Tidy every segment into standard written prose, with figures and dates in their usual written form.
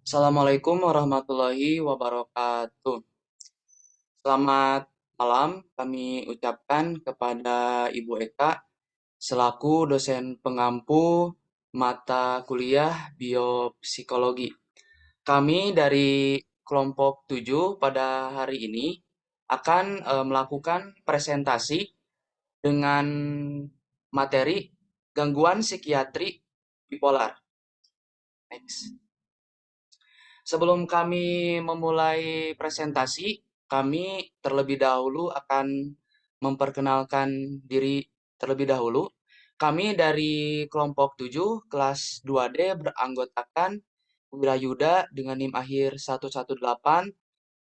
Assalamualaikum warahmatullahi wabarakatuh. Selamat malam kami ucapkan kepada Ibu Eka selaku dosen pengampu mata kuliah biopsikologi. Kami dari kelompok 7 pada hari ini akan melakukan presentasi dengan materi gangguan psikiatri bipolar. Next. Sebelum kami memulai presentasi, kami terlebih dahulu akan memperkenalkan diri terlebih dahulu. Kami dari kelompok 7 kelas 2D beranggotakan Wirayuda dengan NIM akhir 118,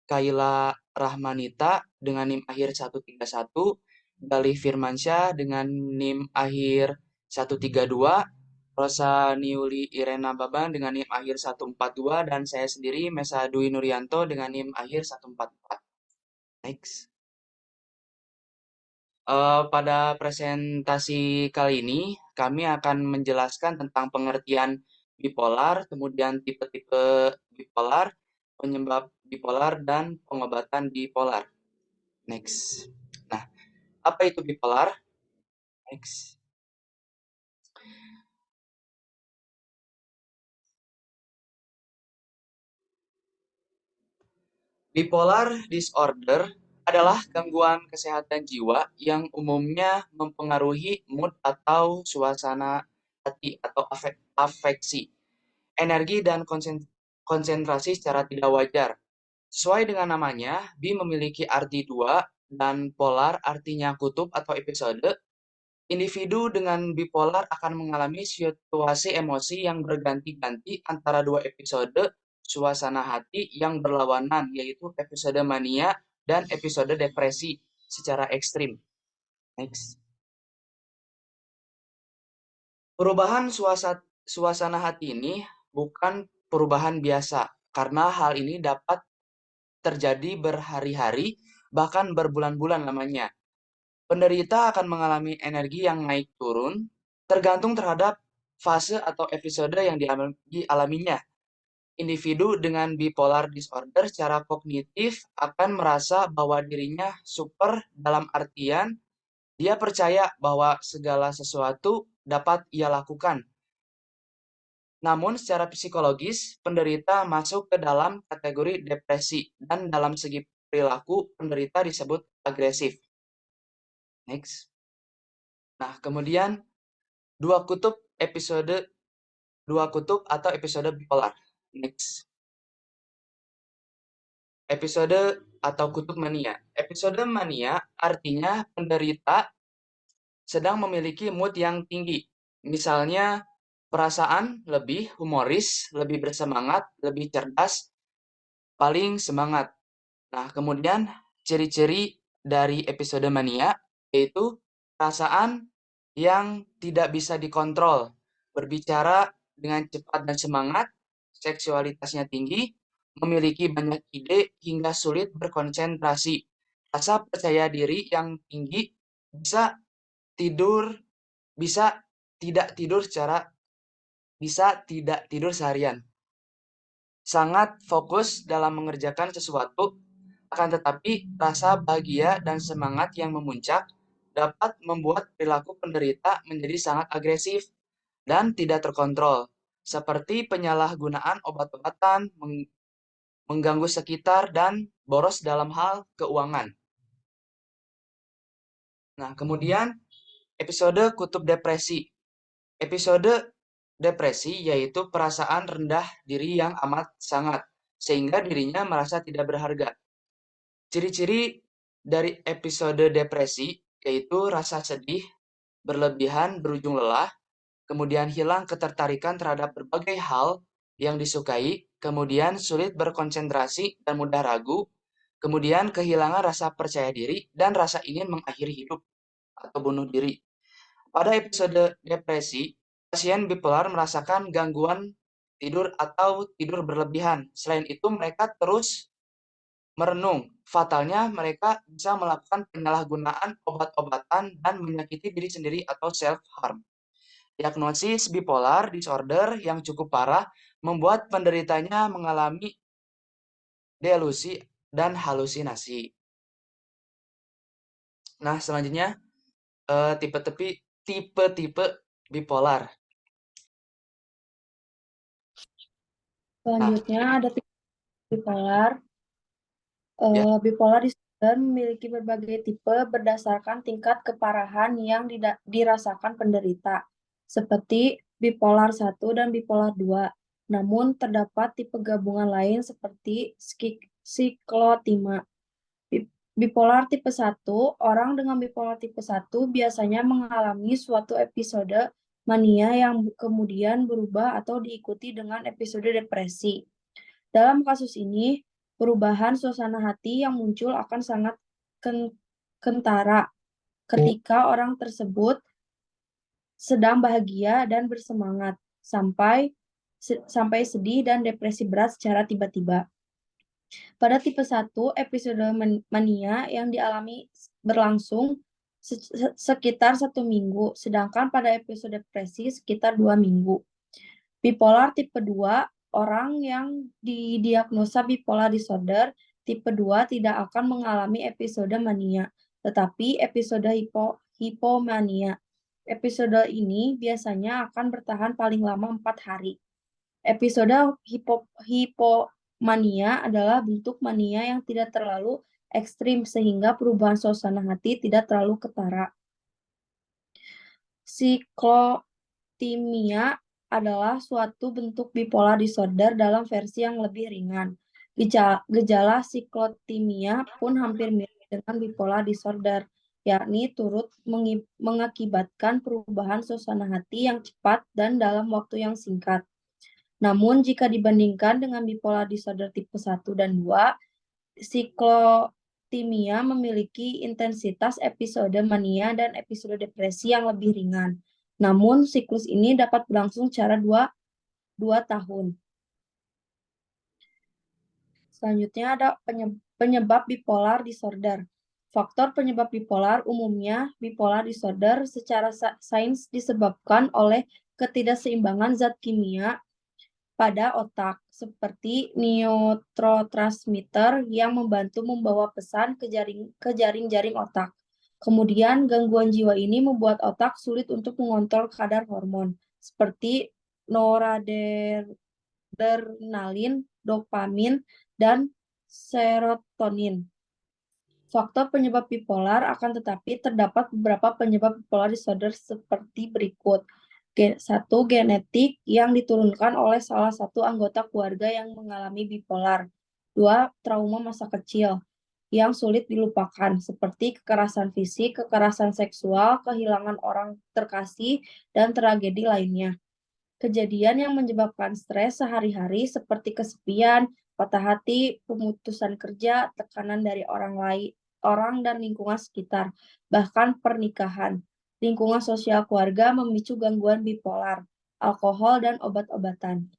Kaila Rahmanita dengan NIM akhir 131, Galih Firmansyah dengan NIM akhir 132, Rosa Niuli Irena Babang dengan NIM akhir 142, dan saya sendiri Mesa Dwi Nuryanto dengan NIM akhir 144. Next. Pada presentasi kali ini, kami akan menjelaskan tentang pengertian bipolar, kemudian tipe-tipe bipolar, penyebab bipolar, dan pengobatan bipolar. Next. Nah, apa itu bipolar? Next. Bipolar disorder adalah gangguan kesehatan jiwa yang umumnya mempengaruhi mood atau suasana hati atau afeksi, energi dan konsentrasi secara tidak wajar. Sesuai dengan namanya, bi memiliki arti dua dan polar artinya kutub atau episode. Individu dengan bipolar akan mengalami situasi emosi yang berganti-ganti antara dua episode suasana hati yang berlawanan, yaitu episode mania dan episode depresi secara ekstrim. Next. Perubahan suasana hati ini bukan perubahan biasa, karena hal ini dapat terjadi berhari-hari, bahkan berbulan-bulan lamanya. Penderita akan mengalami energi yang naik turun, tergantung terhadap fase atau episode yang dialaminya. Individu dengan bipolar disorder secara kognitif akan merasa bahwa dirinya super dalam artian dia percaya bahwa segala sesuatu dapat ia lakukan. Namun secara psikologis, penderita masuk ke dalam kategori depresi dan dalam segi perilaku penderita disebut agresif. Next. Nah, kemudian dua kutub atau episode bipolar. Next. Episode atau kutub mania. Episode mania artinya penderita sedang memiliki mood yang tinggi. Misalnya perasaan lebih humoris, lebih bersemangat, lebih cerdas, paling semangat. Nah, kemudian ciri-ciri dari episode mania yaitu perasaan yang tidak bisa dikontrol, berbicara dengan cepat dan semangat, seksualitasnya tinggi, memiliki banyak ide hingga sulit berkonsentrasi, rasa percaya diri yang tinggi, bisa tidur, bisa tidak tidur secara bisa tidak tidur seharian. Sangat fokus dalam mengerjakan sesuatu, akan tetapi rasa bahagia dan semangat yang memuncak dapat membuat perilaku penderita menjadi sangat agresif dan tidak terkontrol, seperti penyalahgunaan obat-obatan, mengganggu sekitar, dan boros dalam hal keuangan. Nah, kemudian episode kutub depresi. Episode depresi yaitu perasaan rendah diri yang amat sangat, sehingga dirinya merasa tidak berharga. Ciri-ciri dari episode depresi yaitu rasa sedih, berlebihan berujung lelah, kemudian hilang ketertarikan terhadap berbagai hal yang disukai, kemudian sulit berkonsentrasi dan mudah ragu, kemudian kehilangan rasa percaya diri dan rasa ingin mengakhiri hidup atau bunuh diri. Pada episode depresi, pasien bipolar merasakan gangguan tidur atau tidur berlebihan. Selain itu, mereka terus merenung. Fatalnya, mereka bisa melakukan penyalahgunaan obat-obatan dan menyakiti diri sendiri atau self-harm. Diagnosis bipolar disorder yang cukup parah membuat penderitanya mengalami delusi dan halusinasi. Nah, selanjutnya tipe-tipe bipolar. Nah, Selanjutnya ada tipe bipolar. ya, Bipolar disorder memiliki berbagai tipe berdasarkan tingkat keparahan yang dirasakan penderita, seperti bipolar 1 dan bipolar 2. Namun, terdapat tipe gabungan lain seperti siklotima. Bipolar tipe 1, orang dengan bipolar tipe 1 biasanya mengalami suatu episode mania yang kemudian berubah atau diikuti dengan episode depresi. Dalam kasus ini, perubahan suasana hati yang muncul akan sangat kentara ketika orang tersebut sedang bahagia dan bersemangat sampai sedih dan depresi berat secara tiba-tiba. Pada tipe 1, episode mania yang dialami berlangsung sekitar 1 minggu, sedangkan pada episode depresi sekitar 2 minggu. Bipolar tipe 2, orang yang didiagnosa bipolar disorder tipe 2 tidak akan mengalami episode mania, tetapi episode hipomania. Episode ini biasanya akan bertahan paling lama 4 hari. Episode hipomania adalah bentuk mania yang tidak terlalu ekstrim sehingga perubahan suasana hati tidak terlalu ketara. Siklotimia adalah suatu bentuk bipolar disorder dalam versi yang lebih ringan. Gejala siklotimia pun hampir mirip dengan bipolar disorder, yakni turut mengakibatkan perubahan suasana hati yang cepat dan dalam waktu yang singkat. Namun, jika dibandingkan dengan bipolar disorder tipe 1 dan 2, siklotimia memiliki intensitas episode mania dan episode depresi yang lebih ringan. Namun, siklus ini dapat berlangsung secara 2 tahun. Selanjutnya ada penyebab bipolar disorder. Faktor penyebab bipolar umumnya bipolar disorder secara sains disebabkan oleh ketidakseimbangan zat kimia pada otak, seperti neurotransmitter yang membantu membawa pesan ke jaring-jaring otak. Kemudian, gangguan jiwa ini membuat otak sulit untuk mengontrol kadar hormon, seperti noradrenalin, dopamin, dan serotonin. Faktor penyebab bipolar akan tetapi terdapat beberapa penyebab bipolar disorder seperti berikut. 1. Genetik yang diturunkan oleh salah satu anggota keluarga yang mengalami bipolar. 2. Trauma masa kecil yang sulit dilupakan, seperti kekerasan fisik, kekerasan seksual, kehilangan orang terkasih, dan tragedi lainnya. Kejadian yang menyebabkan stres sehari-hari seperti kesepian, patah hati, pemutusan kerja, tekanan dari orang dan lingkungan sekitar, bahkan pernikahan. Lingkungan sosial keluarga memicu gangguan bipolar, alkohol, dan obat-obatan.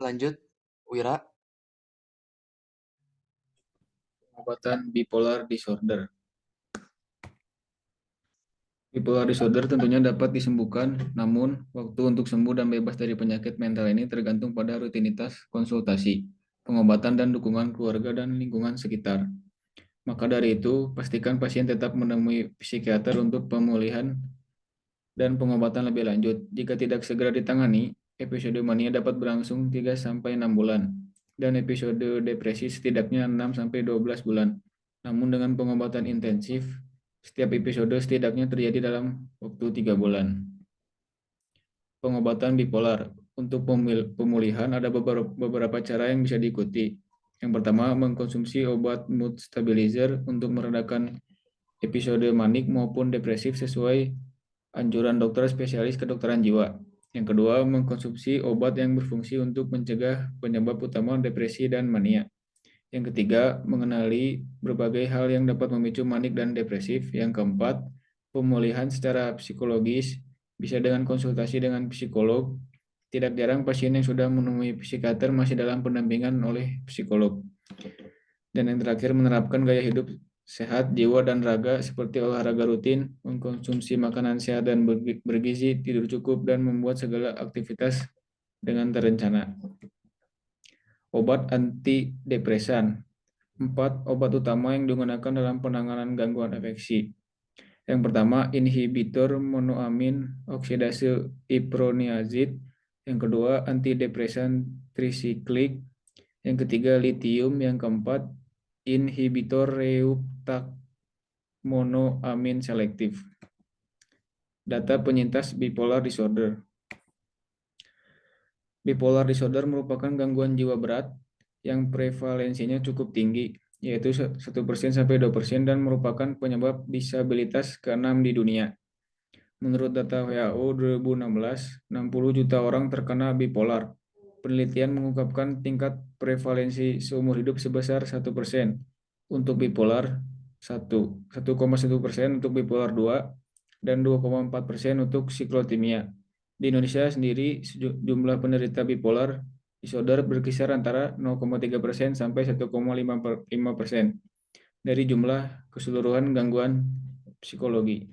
lanjut, Wira. Pengobatan bipolar disorder. Bipolar disorder tentunya dapat disembuhkan, namun waktu untuk sembuh dan bebas dari penyakit mental ini tergantung pada rutinitas konsultasi, pengobatan dan dukungan keluarga dan lingkungan sekitar. Maka dari itu, pastikan pasien tetap menemui psikiater untuk pemulihan dan pengobatan lebih lanjut. Jika tidak segera ditangani, episode mania dapat berlangsung 3-6 bulan dan episode depresi setidaknya 6-12 bulan. Namun dengan pengobatan intensif, setiap episode setidaknya terjadi dalam waktu 3 bulan. Pengobatan bipolar. Untuk pemulihan ada beberapa cara yang bisa diikuti. Yang pertama, mengkonsumsi obat mood stabilizer untuk meredakan episode manik maupun depresif sesuai anjuran dokter spesialis kedokteran jiwa. Yang kedua, mengkonsumsi obat yang berfungsi untuk mencegah penyebab utama depresi dan mania. Yang ketiga, mengenali berbagai hal yang dapat memicu manik dan depresif. Yang keempat, pemulihan secara psikologis bisa dengan konsultasi dengan psikolog. Tidak jarang pasien yang sudah menemui psikiater masih dalam pendampingan oleh psikolog. Dan yang terakhir, menerapkan gaya hidup sehat jiwa dan raga seperti olahraga rutin, mengkonsumsi makanan sehat dan bergizi, tidur cukup, dan membuat segala aktivitas dengan terencana. Obat antidepresan. 4 obat utama yang digunakan dalam penanganan gangguan afeksi. Yang pertama, inhibitor monoamin oksidase iproniazid. Yang kedua, antidepresan trisiklik. Yang ketiga, litium. Yang keempat, inhibitor reuptak monoamin selektif. Data penyintas bipolar disorder. Bipolar disorder merupakan gangguan jiwa berat yang prevalensinya cukup tinggi, yaitu 1% sampai 2% dan merupakan penyebab disabilitas ke-6 di dunia. Menurut data WHO 2016, 60 juta orang terkena bipolar. Penelitian mengungkapkan tingkat prevalensi seumur hidup sebesar 1% untuk bipolar 1, 1,1% untuk bipolar 2, dan 2,4% untuk siklotimia. Di Indonesia sendiri, jumlah penderita bipolar disorder berkisar antara 0,3% sampai 1,5% dari jumlah keseluruhan gangguan psikologi.